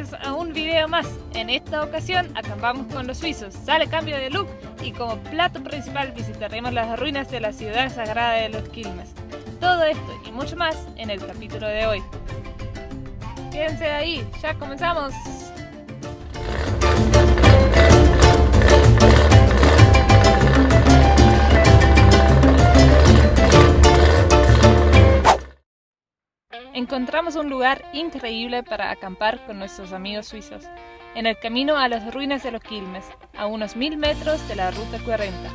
bienvenidos a un video más. En esta ocasión acampamos con los suizos, sale cambio de look y como plato principal visitaremos las ruinas de la ciudad sagrada de los Quilmes. Todo esto y mucho más en el capítulo de hoy. Quédense ahí, ya comenzamos. Encontramos un lugar increíble para acampar con nuestros amigos suizos, en el camino a las ruinas de los Quilmes, a unos 1000 metros de la Ruta 40.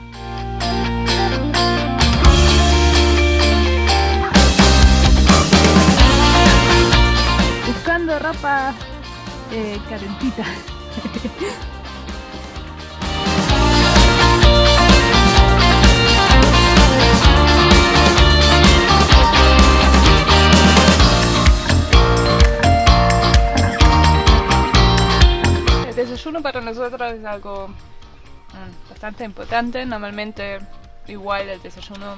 Buscando ropa calentita. El desayuno para nosotros es algo bastante importante. Normalmente igual el desayuno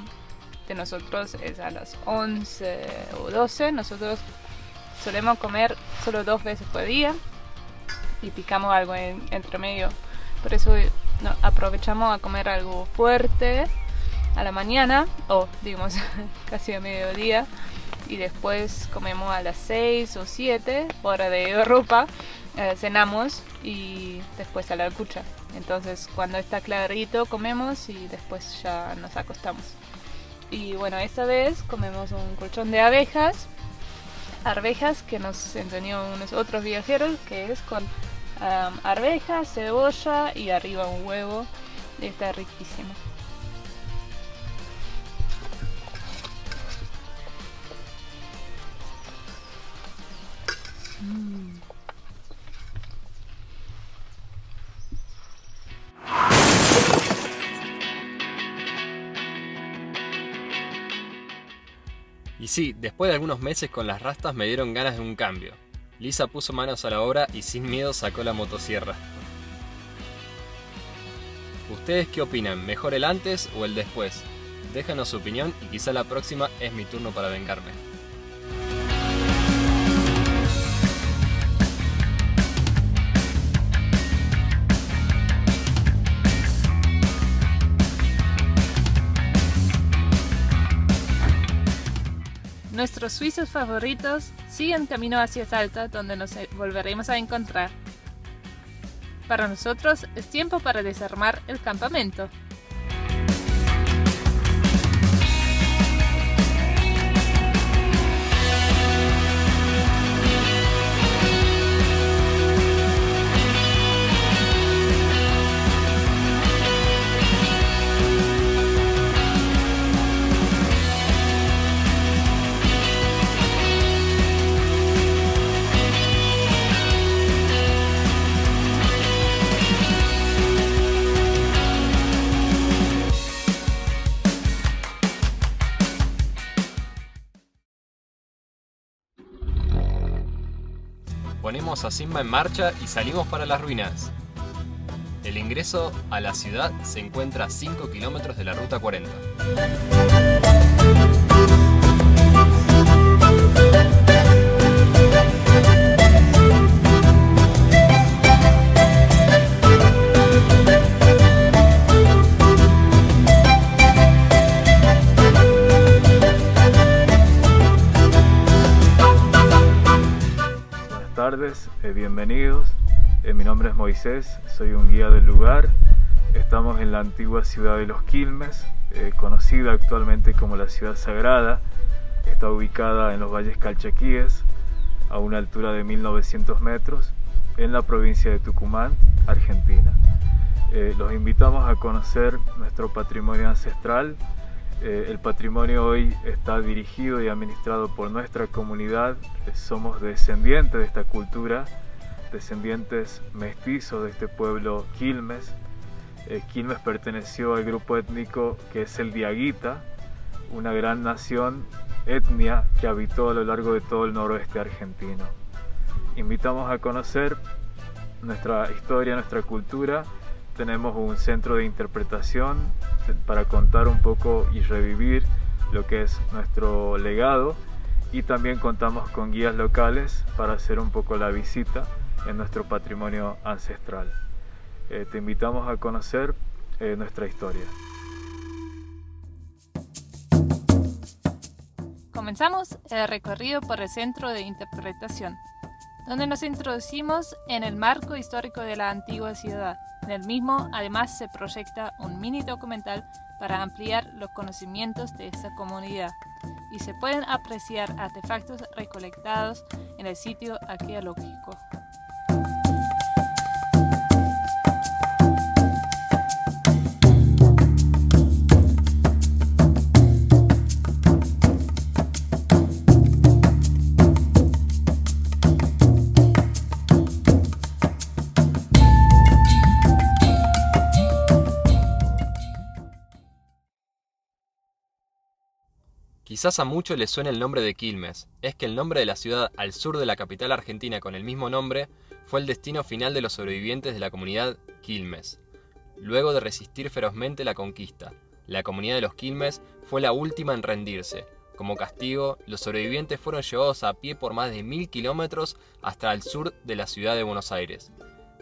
de nosotros es a las 11 o 12. Nosotros solemos comer solo 2 veces por día y picamos algo entre medio. Por eso aprovechamos a comer algo fuerte a la mañana, o digamos casi a mediodía, y después comemos a las 6 o 7, hora de Europa. Cenamos y después a la cucha. Entonces cuando está clarito comemos y después ya nos acostamos. Y bueno, esta vez comemos un colchón de arvejas que nos enseñó unos otros viajeros, que es con arvejas, cebolla y arriba un huevo. Y está riquísimo. Y sí, después de algunos meses con las rastas me dieron ganas de un cambio. Lisa puso manos a la obra y sin miedo sacó la motosierra. ¿Ustedes qué opinan? ¿Mejor el antes o el después? Déjanos su opinión y quizá la próxima es mi turno para vengarme. Nuestros suizos favoritos siguen camino hacia Salta, donde nos volveremos a encontrar. Para nosotros es tiempo para desarmar el campamento. Ponemos a Simba en marcha y salimos para las ruinas. El ingreso a la ciudad se encuentra a 5 kilómetros de la Ruta 40. Buenas tardes, bienvenidos. Mi nombre es Moisés, soy un guía del lugar. Estamos en la antigua ciudad de los Quilmes, conocida actualmente como la ciudad sagrada. Está ubicada en los valles calchaquíes, a una altura de 1900 metros, en la provincia de Tucumán, Argentina. Los invitamos a conocer nuestro patrimonio ancestral. El patrimonio hoy está dirigido y administrado por nuestra comunidad. Somos descendientes de esta cultura, descendientes mestizos de este pueblo Quilmes. Quilmes perteneció al grupo étnico que es el Diaguita, una gran nación, etnia que habitó a lo largo de todo el noroeste argentino. Invitamos a conocer nuestra historia, nuestra cultura. Tenemos un centro de interpretación para contar un poco y revivir lo que es nuestro legado, y también contamos con guías locales para hacer un poco la visita en nuestro patrimonio ancestral. Te invitamos a conocer nuestra historia. Comenzamos el recorrido por el Centro de Interpretación, donde nos introducimos en el marco histórico de la antigua ciudad. En el mismo, además, se proyecta un mini documental para ampliar los conocimientos de esta comunidad y se pueden apreciar artefactos recolectados en el sitio arqueológico. Quizás a muchos les suene el nombre de Quilmes. Es que el nombre de la ciudad al sur de la capital argentina con el mismo nombre fue el destino final de los sobrevivientes de la comunidad Quilmes. Luego de resistir ferozmente la conquista, la comunidad de los Quilmes fue la última en rendirse. Como castigo, los sobrevivientes fueron llevados a pie por más de 1000 kilómetros hasta el sur de la ciudad de Buenos Aires,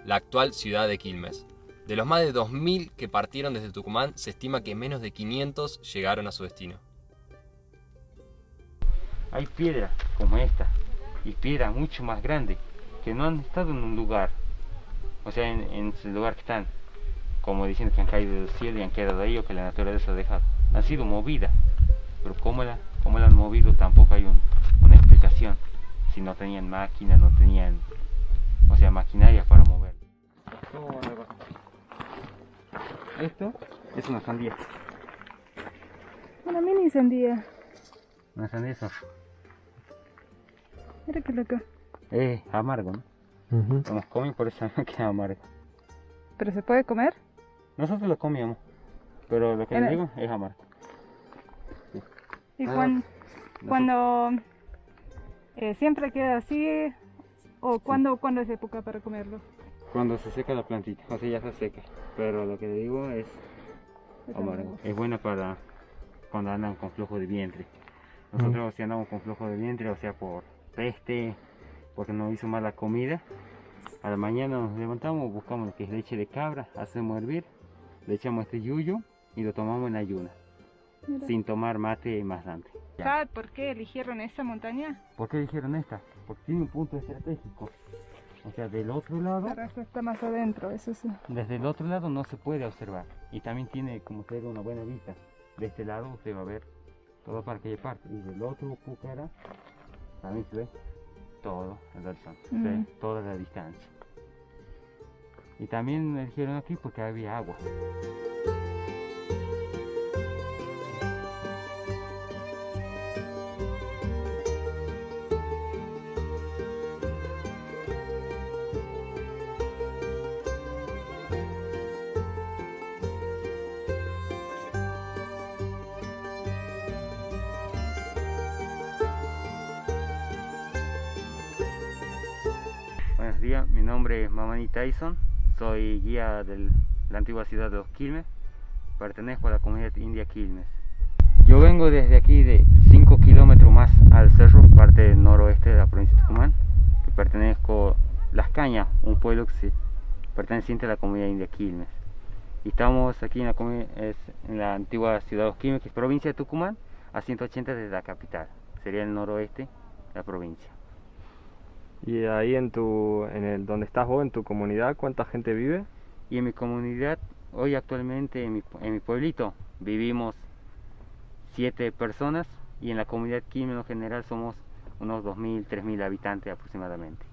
la actual ciudad de Quilmes. De los más de 2000 que partieron desde Tucumán, se estima que menos de 500 llegaron a su destino. Hay piedras como esta y piedras mucho más grandes que no han estado en un lugar, o sea, en ese lugar que están, como diciendo que han caído del cielo y han quedado ahí o que la naturaleza ha dejado. Han sido movidas, pero cómo la han movido tampoco hay una explicación. Si no tenían máquina, no tenían, o sea, maquinaria para mover. Esto es una sandía. Una mini sandía. Una sandía es Mira qué loco. amargo, ¿no? Nos comen por eso que es amargo. ¿Pero se puede comer? Nosotros lo comíamos, pero lo que les digo es amargo. Sí. ¿Y cuando siempre queda así? ¿O cuándo es época para comerlo? Cuando se seca la plantita, o sea, ya se seca. Pero lo que le digo es amargo. Es buena para cuando andan con flujo de vientre. Nosotros si andamos con flujo de vientre, o sea, por peste, porque nos hizo mala comida, a la mañana nos levantamos, buscamos lo que es leche de cabra, hacemos hervir, le echamos este yuyo y lo tomamos en ayuna, sin tomar mate más antes. ¿Sabe por qué eligieron esta montaña? ¿Por qué eligieron esta? Porque tiene un punto estratégico. O sea, del otro lado, Pero esto está más adentro, eso sí. desde el otro lado no se puede observar. Y también tiene, como te digo, una buena vista. De este lado usted va a ver todo para aquella parte. Y del otro Pucara también se ve todo el horizonte, se ve toda la distancia. Y también eligieron aquí porque había agua. Buenos días, mi nombre es Mamani Tyson, soy guía de la antigua ciudad de los Quilmes, pertenezco a la comunidad india Quilmes. Yo vengo desde aquí de 5 kilómetros más al cerro, parte noroeste de la provincia de Tucumán, que pertenezco a Las Cañas, un pueblo que perteneciente a la comunidad india Quilmes. Y estamos aquí en la antigua ciudad de los Quilmes, que es provincia de Tucumán, a 180 desde la capital, sería el noroeste de la provincia. Y ahí donde estás vos, en tu comunidad, ¿cuánta gente vive? Y en mi comunidad, hoy actualmente en mi pueblito, vivimos 7 personas y en la comunidad Quilmes en general somos unos 2000, 3000 habitantes aproximadamente.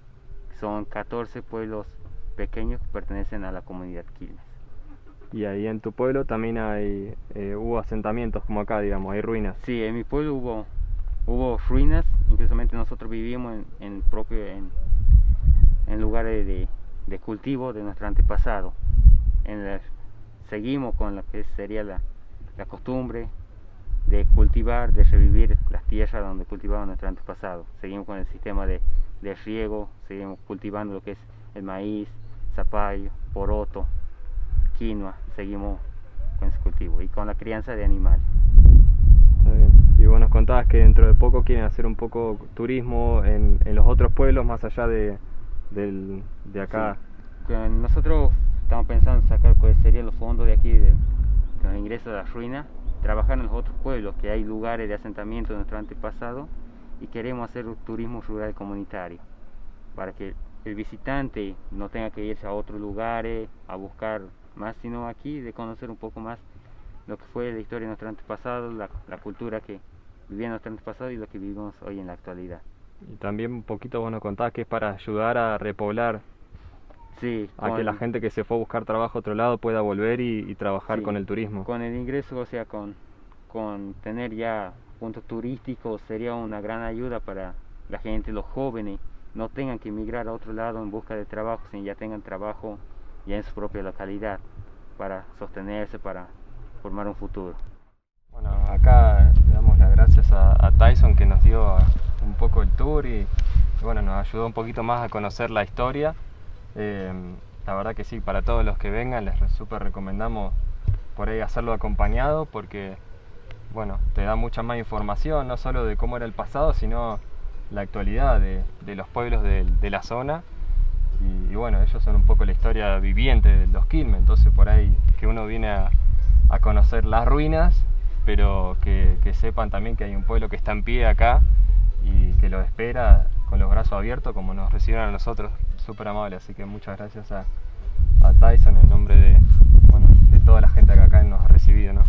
Son 14 pueblos pequeños que pertenecen a la comunidad Quilmes. Y ahí en tu pueblo también hubo asentamientos como acá, digamos, hay ruinas. Sí, en mi pueblo hubo ruinas, incluso nosotros vivimos en lugares de cultivo de nuestro antepasado. Seguimos con lo que sería la costumbre de cultivar, de revivir las tierras donde cultivaban nuestro antepasado. Seguimos con el sistema de riego, seguimos cultivando lo que es el maíz, zapallo, poroto, quinoa, seguimos con ese cultivo y con la crianza de animales. Está bien. Y vos nos contabas que dentro de poco quieren hacer un poco turismo en los otros pueblos más allá de de acá. Sí. Nosotros estamos pensando en sacar cuáles serían los fondos de aquí, de los ingresos de las ruinas, trabajar en los otros pueblos, que hay lugares de asentamiento de nuestro antepasado, y queremos hacer un turismo rural comunitario, para que el visitante no tenga que irse a otros lugares a buscar más, sino aquí de conocer un poco más lo que fue la historia de nuestro antepasado, la cultura que vivía nuestro antepasado y lo que vivimos hoy en la actualidad. Y también un poquito vos nos contabas que es para ayudar a repoblar, Sí, a que la gente que se fue a buscar trabajo a otro lado pueda volver y trabajar sí, con el turismo. con el ingreso, o sea, con tener ya puntos turísticos sería una gran ayuda para la gente, los jóvenes, no tengan que emigrar a otro lado en busca de trabajo, sino ya tengan trabajo ya en su propia localidad para sostenerse, para formar un futuro. Bueno, acá le damos las gracias a Tyson, que nos dio un poco el tour y bueno, nos ayudó un poquito más a conocer la historia. La verdad que sí, para todos los que vengan les súper recomendamos por ahí hacerlo acompañado, porque bueno, te da mucha más información, no solo de cómo era el pasado, sino la actualidad de los pueblos de la zona. Y bueno, ellos son un poco la historia viviente de los Quilmes, entonces por ahí que uno viene a conocer las ruinas, pero que sepan también que hay un pueblo que está en pie acá y que los espera con los brazos abiertos como nos recibieron a nosotros, súper amable. Así que muchas gracias a Tyson en nombre de toda la gente que acá nos ha recibido, ¿no?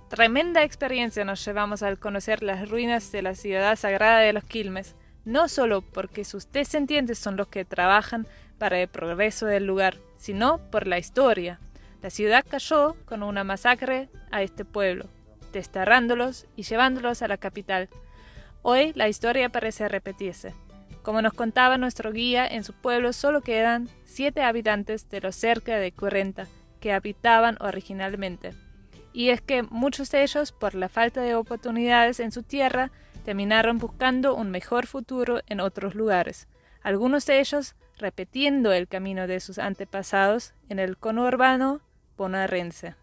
Tremenda experiencia nos llevamos al conocer las ruinas de la ciudad sagrada de los Quilmes, no solo porque sus descendientes son los que trabajan para el progreso del lugar, sino por la historia. La ciudad cayó con una masacre a este pueblo, desterrándolos y llevándolos a la capital. Hoy la historia parece repetirse. Como nos contaba nuestro guía, en su pueblo solo quedan 7 habitantes de los cerca de 40 que habitaban originalmente. Y es que muchos de ellos, por la falta de oportunidades en su tierra, terminaron buscando un mejor futuro en otros lugares. Algunos de ellos repitiendo el camino de sus antepasados en el conurbano bonaerense.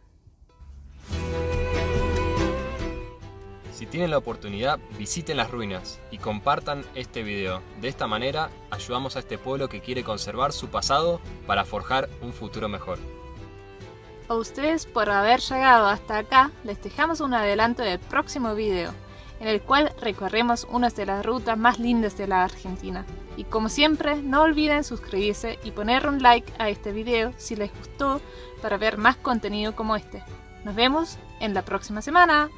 Si tienen la oportunidad, visiten las ruinas y compartan este video. De esta manera, ayudamos a este pueblo que quiere conservar su pasado para forjar un futuro mejor. A ustedes por haber llegado hasta acá, les dejamos un adelanto del próximo video, en el cual recorremos una de las rutas más lindas de la Argentina. Y como siempre, no olviden suscribirse y poner un like a este video si les gustó para ver más contenido como este. Nos vemos en la próxima semana.